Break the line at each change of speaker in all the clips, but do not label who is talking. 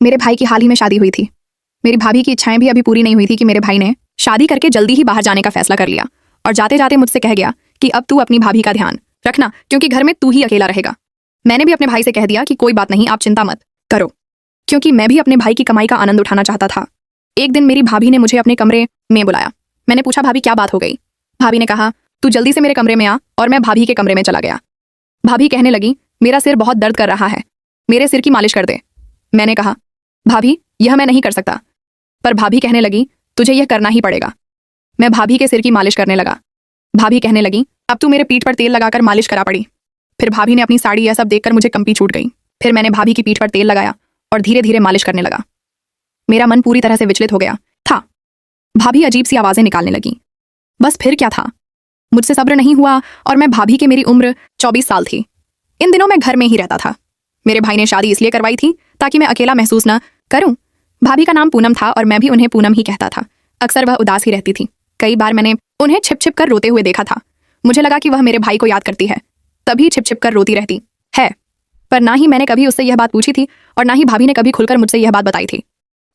मेरे भाई की हाल ही में शादी हुई थी। मेरी भाभी की इच्छाएं भी अभी पूरी नहीं हुई थी कि मेरे भाई ने शादी करके जल्दी ही बाहर जाने का फैसला कर लिया और जाते जाते मुझसे कह गया कि अब तू अपनी भाभी का ध्यान रखना, क्योंकि घर में तू ही अकेला रहेगा। मैंने भी अपने भाई से कह दिया कि कोई बात नहीं, आप चिंता मत करो, क्योंकि मैं भी अपने भाई की कमाई का आनंद उठाना चाहता था। एक दिन मेरी भाभी ने मुझे अपने कमरे में बुलाया। मैंने पूछा, भाभी क्या बात हो गई? भाभी ने कहा, तू जल्दी से मेरे कमरे में आ, और मैं भाभी के कमरे में चला गया। भाभी कहने लगी, मेरा सिर बहुत दर्द कर रहा है, मेरे सिर की मालिश कर दे। मैंने कहा, भाभी यह मैं नहीं कर सकता। पर भाभी कहने लगी, तुझे यह करना ही पड़ेगा। मैं भाभी के सिर की मालिश करने लगा। भाभी कहने लगी, अब तू मेरे पीठ पर तेल लगाकर मालिश करा पड़ी। फिर भाभी ने अपनी साड़ी यह सब देखकर मुझे कंपी छूट गई। फिर मैंने भाभी की पीठ पर तेल लगाया और धीरे धीरे मालिश करने लगा। मेरा मन पूरी तरह से विचलित हो गया था। भाभी अजीब सी आवाजें निकालने लगी। बस फिर क्या था, मुझसे सब्र नहीं हुआ और मैं भाभी की मेरी उम्र 24 साल थी। इन दिनों मैं घर में ही रहता था। मेरे भाई ने शादी इसलिए करवाई थी ताकि मैं अकेला महसूस न करूं। भाभी का नाम पूनम था और मैं भी उन्हें पूनम ही कहता था। अक्सर वह उदास ही रहती थी। कई बार मैंने उन्हें छिप छिप कर रोते हुए देखा था। मुझे लगा कि वह मेरे भाई को याद करती है, तभी छिप छिप कर रोती रहती है। पर ना ही मैंने कभी उससे यह बात पूछी थी और ना ही भाभी ने कभी खुलकर मुझसे यह बात बताई थी।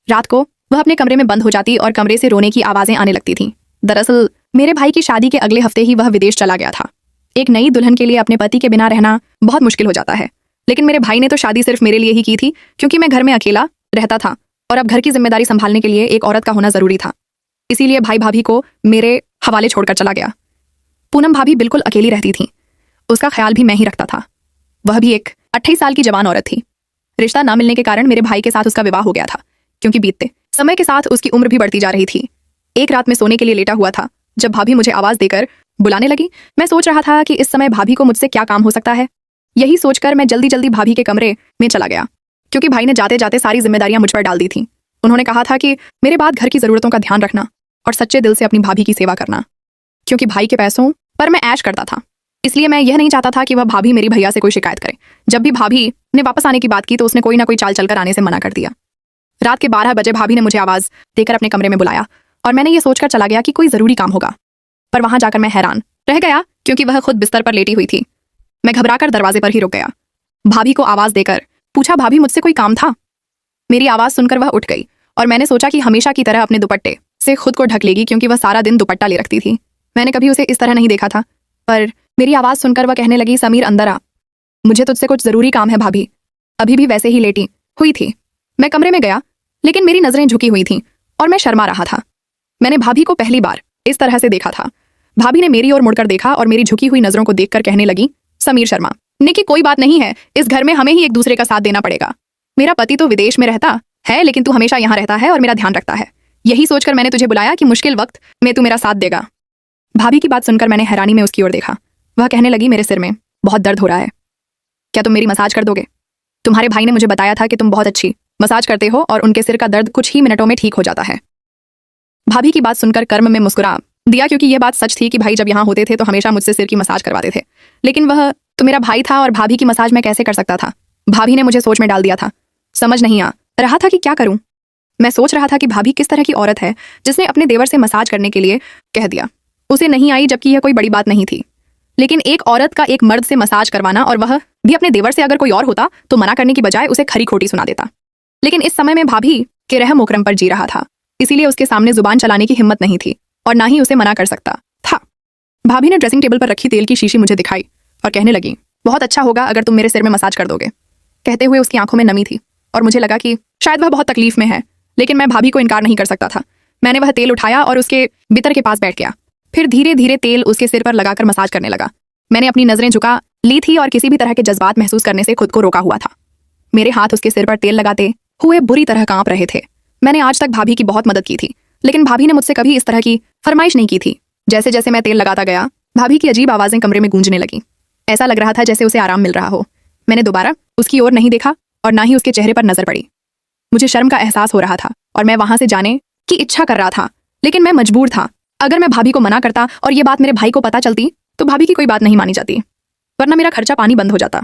रात को वह अपने कमरे में बंद हो जाती और कमरे से रोने की आवाजें आने लगती थीं। दरअसल मेरे भाई की शादी के अगले हफ्ते ही वह विदेश चला गया था। एक नई दुल्हन के लिए अपने पति के बिना रहना बहुत मुश्किल हो जाता है। लेकिन मेरे भाई ने तो शादी सिर्फ मेरे लिए ही की थी, क्योंकि मैं घर में अकेला रहता था और अब घर की जिम्मेदारी संभालने के लिए एक औरत का होना जरूरी था। इसीलिए भाई भाभी को मेरे हवाले छोड़कर चला गया। पूनम भाभी बिल्कुल अकेली रहती थी। उसका ख्याल भी मैं ही रखता था। वह भी एक 28 साल की जवान औरत थी। रिश्ता न मिलने के कारण मेरे भाई के साथ उसका विवाह हो गया था, क्योंकि बीतते समय के साथ उसकी उम्र भी बढ़ती जा रही थी। एक रात में सोने के लिए लेटा हुआ था जब भाभी मुझे आवाज देकर बुलाने लगी। मैं सोच रहा था कि इस समय भाभी को मुझसे क्या काम हो सकता है। यही सोचकर मैं जल्दी जल्दी भाभी के कमरे में चला गया, क्योंकि भाई ने जाते जाते सारी जिम्मेदारियां मुझ पर डाल दी थी। उन्होंने कहा था कि मेरे बाद घर की जरूरतों का ध्यान रखना और सच्चे दिल से अपनी भाभी की सेवा करना। क्योंकि भाई के पैसों पर मैं ऐश करता था, इसलिए मैं यह नहीं चाहता था कि वह भाभी मेरी भैया से कोई शिकायत करे। जब भी भाभी ने वापस आने की बात की तो उसने कोई ना कोई चाल चलकर आने से मना कर दिया। रात के 12 बजे भाभी ने मुझे आवाज देकर अपने कमरे में बुलाया और मैंने ये सोचकर चला गया कि कोई जरूरी काम होगा। पर वहां जाकर मैं हैरान रह गया, क्योंकि वह खुद बिस्तर पर लेटी हुई थी। मैं घबराकर दरवाजे पर ही रुक गया। भाभी को आवाज देकर पूछा, भाभी मुझसे कोई काम था? मेरी आवाज सुनकर वह उठ गई और मैंने सोचा कि हमेशा की तरह अपने दुपट्टे से खुद को ढक लेगी, क्योंकि वह सारा दिन दुपट्टा ले रखती थी। मैंने कभी उसे इस तरह नहीं देखा था। पर मेरी आवाज सुनकर वह कहने लगी, समीर अंदर आ, मुझे तुझसे कुछ जरूरी काम है। भाभी अभी भी वैसे ही लेटी हुई थी। मैं कमरे में गया, लेकिन मेरी नजरें झुकी हुई थीं और मैं शर्मा रहा था। मैंने भाभी को पहली बार इस तरह से देखा था। भाभी ने मेरी ओर मुड़कर देखा और मेरी झुकी हुई नजरों को देखकर कहने लगी, समीर शर्मा, निकी कोई बात नहीं है, इस घर में हमें ही एक दूसरे का साथ देना पड़ेगा। मेरा पति तो विदेश में रहता है, लेकिन तू हमेशा यहाँ रहता है और मेरा ध्यान रखता है। यही सोचकर मैंने तुझे बुलाया कि मुश्किल वक्त में तू मेरा साथ देगा। भाभी की बात सुनकर मैंने हैरानी में उसकी ओर देखा। वह कहने लगी, मेरे सिर में बहुत दर्द हो रहा है, क्या तुम मेरी मसाज कर दोगे? तुम्हारे भाई ने मुझे बताया था कि तुम बहुत अच्छी मसाज करते हो और उनके सिर का दर्द कुछ ही मिनटों में ठीक हो जाता है। भाभी की बात सुनकर कर्म में मुस्कुरा दिया, क्योंकि यह बात सच थी कि भाई जब यहाँ होते थे तो हमेशा मुझसे सिर की मसाज करवाते थे। लेकिन वह तो मेरा भाई था और भाभी की मसाज मैं कैसे कर सकता था? भाभी ने मुझे सोच में डाल दिया था। समझ नहीं आ रहा था कि क्या करूं। मैं सोच रहा था कि भाभी किस तरह की औरत है जिसने अपने देवर से मसाज करने के लिए कह दिया। उसे नहीं आई, जबकि यह कोई बड़ी बात नहीं थी। लेकिन एक औरत का एक मर्द से मसाज करवाना, और वह भी अपने देवर से, अगर कोई और होता तो मना करने की बजाय उसे खरी खोटी सुना देता। लेकिन इस समय मैं भाभी के रहम ओकरम पर जी रहा था, इसीलिए उसके सामने जुबान चलाने की हिम्मत नहीं थी और ना ही उसे मना कर सकता था। भाभी ने ड्रेसिंग टेबल पर रखी तेल की शीशी मुझे दिखाई और कहने लगी, बहुत अच्छा होगा अगर तुम मेरे सिर में मसाज कर दोगे। कहते हुए उसकी आंखों में नमी थी और मुझे लगा कि शायद वह बहुत तकलीफ में है, लेकिन मैं भाभी को इनकार नहीं कर सकता था। मैंने वह तेल उठाया और उसके बितर के पास बैठ गया। फिर धीरे धीरे तेल उसके सिर पर लगाकर मसाज करने लगा। मैंने अपनी नजरें झुका ली थी और किसी भी तरह के जज्बात महसूस करने से खुद को रोका हुआ था। मेरे हाथ उसके सिर पर तेल लगाते हुए बुरी तरह कांप रहे थे। मैंने आज तक भाभी की बहुत मदद की थी, लेकिन भाभी ने मुझसे कभी इस तरह की फरमाइश नहीं की थी। जैसे जैसे मैं तेल लगाता गया, भाभी की अजीब आवाजें कमरे में गूंजने लगी। ऐसा लग रहा था जैसे उसे आराम मिल रहा हो। मैंने दोबारा उसकी ओर नहीं देखा और ना ही उसके चेहरे पर नजर पड़ी। मुझे शर्म का एहसास हो रहा था और मैं वहां से जाने की इच्छा कर रहा था, लेकिन मैं मजबूर था। अगर मैं भाभी को मना करता और ये बात मेरे भाई को पता चलती तो भाभी की कोई बात नहीं मानी जाती, वरना मेरा खर्चा पानी बंद हो जाता।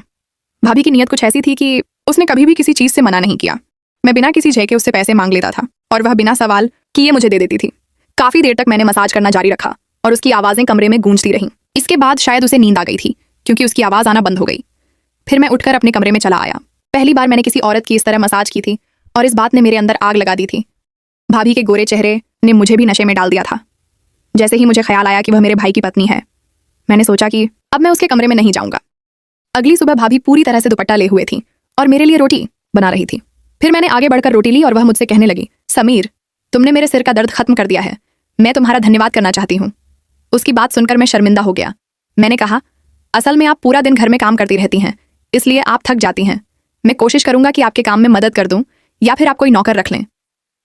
भाभी की नीयत कुछ ऐसी थी कि उसने कभी भी किसी चीज से मना नहीं किया। मैं बिना किसी झेके के उससे पैसे मांग लेता था और वह बिना सवाल किए मुझे दे देती थी। काफी देर तक मैंने मसाज करना जारी रखा और उसकी आवाजें कमरे में गूंजती रहीं। इसके बाद शायद उसे नींद आ गई थी, क्योंकि उसकी आवाज आना बंद हो गई। फिर मैं उठकर अपने कमरे में चला आया। पहली बार मैंने किसी औरत की इस तरह मसाज की थी और इस बात ने मेरे अंदर आग लगा दी थी। भाभी के गोरे चेहरे ने मुझे भी नशे में डाल दिया था। जैसे ही मुझे ख्याल आया कि वह मेरे भाई की पत्नी है, मैंने सोचा कि अब मैं उसके कमरे में नहीं जाऊंगा। अगली सुबह भाभी पूरी तरह से दुपट्टा ले हुए थी और मेरे लिए रोटी बना रही थी। फिर मैंने आगे बढ़कर रोटी ली और वह मुझसे कहने लगी, समीर, तुमने मेरे सिर का दर्द खत्म कर दिया है। मैं तुम्हारा धन्यवाद करना चाहती हूँ। उसकी बात सुनकर मैं शर्मिंदा हो गया। मैंने कहा, असल में आप पूरा दिन घर में काम करती रहती हैं, इसलिए आप थक जाती हैं। मैं कोशिश करूंगा कि आपके काम में मदद कर दूं या फिर आप कोई नौकर रख लें।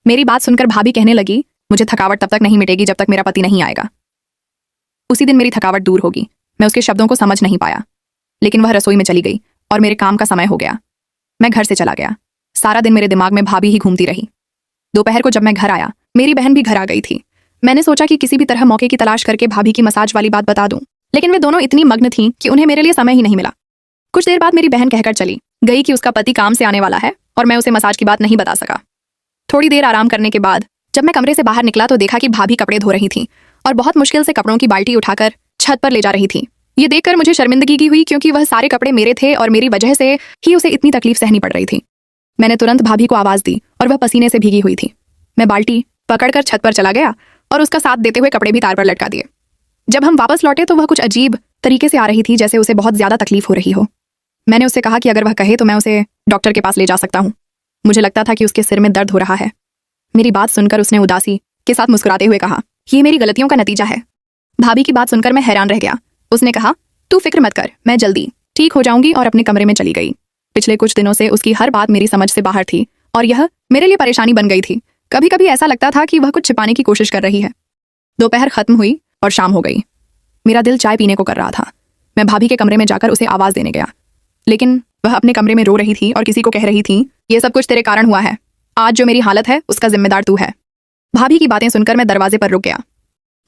मेरी बात सुनकर भाभी कहने लगी, मुझे थकावट तब तक नहीं मिटेगी जब तक मेरा पति नहीं आएगा। उसी दिन मेरी थकावट दूर होगी। मैं उसके शब्दों को समझ नहीं पाया, लेकिन वह रसोई में चली गई और मेरे काम का समय हो गया। मैं घर से चला गया। सारा दिन मेरे दिमाग में भाभी ही घूमती रही। दोपहर को जब मैं घर आया, मेरी बहन भी घर आ गई थी। मैंने सोचा कि किसी भी तरह मौके की तलाश करके भाभी की मसाज वाली बात बता दूं, लेकिन वे दोनों इतनी मग्न थीं कि उन्हें मेरे लिए समय ही नहीं मिला। कुछ देर बाद मेरी बहन कहकर चली गई कि उसका पति काम से आने वाला है और मैं उसे मसाज की बात नहीं बता सका। थोड़ी देर आराम करने के बाद जब मैं कमरे से बाहर निकला तो देखा कि भाभी कपड़े धो रही थी और बहुत मुश्किल से कपड़ों की बाल्टी उठाकर छत पर ले जा रही थी। ये देखकर मुझे शर्मिंदगी की हुई, क्योंकि वह सारे कपड़े मेरे थे और मेरी वजह से ही उसे इतनी तकलीफ सहनी पड़ रही थी। मैंने तुरंत भाभी को आवाज दी और वह पसीने से भीगी हुई थी। मैं बाल्टी पकड़कर छत पर चला गया और उसका साथ देते हुए कपड़े भी तार पर लटका दिए। जब हम वापस लौटे तो वह कुछ अजीब तरीके से आ रही थी, जैसे उसे बहुत ज्यादा तकलीफ हो रही हो। मैंने उससे कहा कि अगर वह कहे तो मैं उसे डॉक्टर के पास ले जा सकता हूँ। मुझे लगता था कि उसके सिर में दर्द हो रहा है। मेरी बात सुनकर उसने उदासी के साथ मुस्कुराते हुए कहा, ये मेरी गलतियों का नतीजा है। भाभी की बात सुनकर मैं हैरान रह गया। उसने कहा, तू फिक्र मत कर, मैं जल्दी ठीक हो जाऊंगी, और अपने कमरे में चली गई। पिछले कुछ दिनों से उसकी हर बात मेरी समझ से बाहर थी और यह मेरे लिए परेशानी बन गई थी। कभी कभी ऐसा लगता था कि वह कुछ छिपाने की कोशिश कर रही है। दोपहर खत्म हुई और शाम हो गई। मेरा दिल चाय पीने को कर रहा था। मैं भाभी के कमरे में जाकर उसे आवाज देने गया, लेकिन वह अपने कमरे में रो रही थी और किसी को कह रही थी, ये सब कुछ तेरे कारण हुआ है। आज जो मेरी हालत है उसका जिम्मेदार तू है। भाभी की बातें सुनकर मैं दरवाजे पर रुक गया।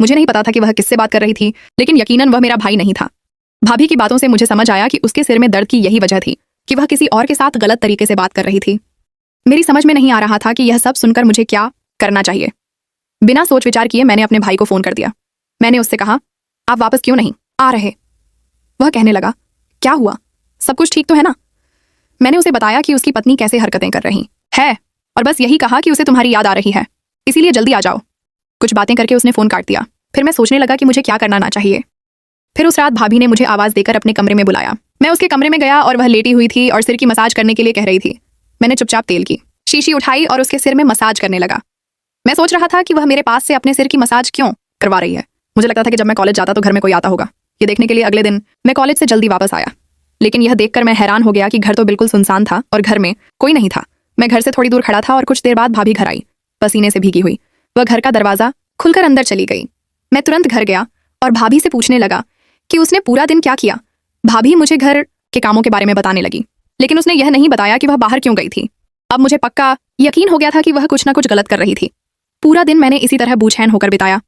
मुझे नहीं पता था कि वह किससे बात कर रही थी, लेकिन यकीनन वह मेरा भाई नहीं था। भाभी की बातों से मुझे समझ आया कि उसके सिर में दर्द की यही वजह थी कि वह किसी और के साथ गलत तरीके से बात कर रही थी। मेरी समझ में नहीं आ रहा था कि यह सब सुनकर मुझे क्या करना चाहिए। बिना सोच विचार किए मैंने अपने भाई को फोन कर दिया। मैंने उससे कहा, आप वापस क्यों नहीं आ रहे? वह कहने लगा, क्या हुआ, सब कुछ ठीक तो है ना? मैंने उसे बताया कि उसकी पत्नी कैसे हरकतें कर रही है और बस यही कहा कि उसे तुम्हारी याद आ रही है, इसीलिए जल्दी आ जाओ। कुछ बातें करके उसने फोन काट दिया। फिर मैं सोचने लगा कि मुझे क्या करना चाहिए। फिर उस रात भाभी ने मुझे आवाज देकर अपने कमरे में बुलाया। मैं उसके कमरे में गया और वह लेटी हुई थी और सिर की मसाज करने के लिए कह रही थी। मैंने चुपचाप तेल की शीशी उठाई और उसके सिर में मसाज करने लगा। मैं सोच रहा था कि वह मेरे पास से अपने सिर की मसाज क्यों करवा रही है। मुझे लगता था कि जब मैं कॉलेज जाता तो घर में कोई आता होगा। ये देखने के लिए अगले दिन मैं कॉलेज से जल्दी वापस आया, लेकिन यह देखकर मैं हैरान हो गया कि घर तो बिल्कुल सुनसान था और घर में कोई नहीं था। मैं घर से थोड़ी दूर खड़ा था और कुछ देर बाद भाभी घर आई, पसीने से भीगी हुई। वह घर का दरवाजा खुलकर अंदर चली गई। मैं तुरंत घर गया और भाभी से पूछने लगा कि उसने पूरा दिन क्या किया। भाभी मुझे घर के कामों के बारे में बताने लगी, लेकिन उसने यह नहीं बताया कि वह बाहर क्यों गई थी। अब मुझे पक्का यकीन हो गया था कि वह कुछ ना कुछ गलत कर रही थी। पूरा दिन मैंने इसी तरह बूझैन होकर बिताया।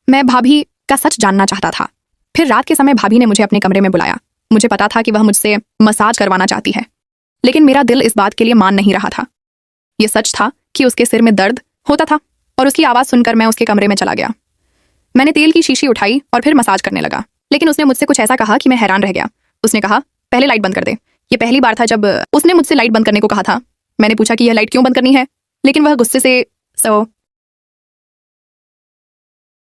मैं भाभी का सच जानना चाहता था। फिर रात के समय भाभी ने मुझे अपने कमरे में बुलाया। मुझे पता था कि वह मुझसे मसाज करवाना चाहती है, लेकिन मेरा दिल इस बात के लिए मान नहीं रहा था। यह सच था कि उसके सिर में दर्द होता था और उसकी आवाज सुनकर मैं उसके कमरे में चला गया। मैंने तेल की शीशी उठाई और फिर मसाज करने लगा, लेकिन उसने मुझसे कुछ ऐसा कहा कि मैं हैरान रह गया। उसने कहा, पहले लाइट बंद कर दे। ये पहली बार था जब उसने मुझसे लाइट बंद करने को कहा था। मैंने पूछा कि यह लाइट क्यों बंद करनी है, लेकिन वह गुस्से से